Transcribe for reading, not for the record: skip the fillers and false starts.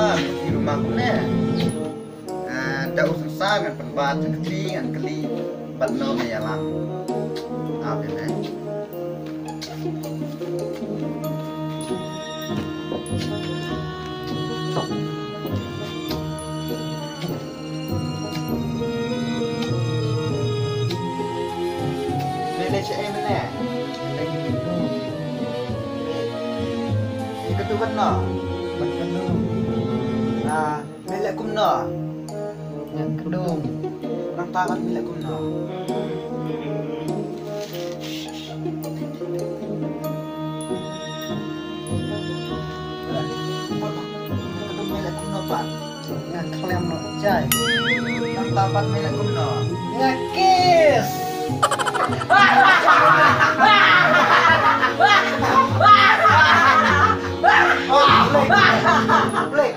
Di rumahku nih ada urusan sangat berbaca ketingan keli benar ya lah. Apa ini? Lele cek ini nih. Ini ketukan no. Nah, milik kumno. Yang kedung. Orang tangan milik kumno. Kedung milik kumno, Pak. Yang klem no jai. Orang tangan milik kumno. Ya kiss. Blake.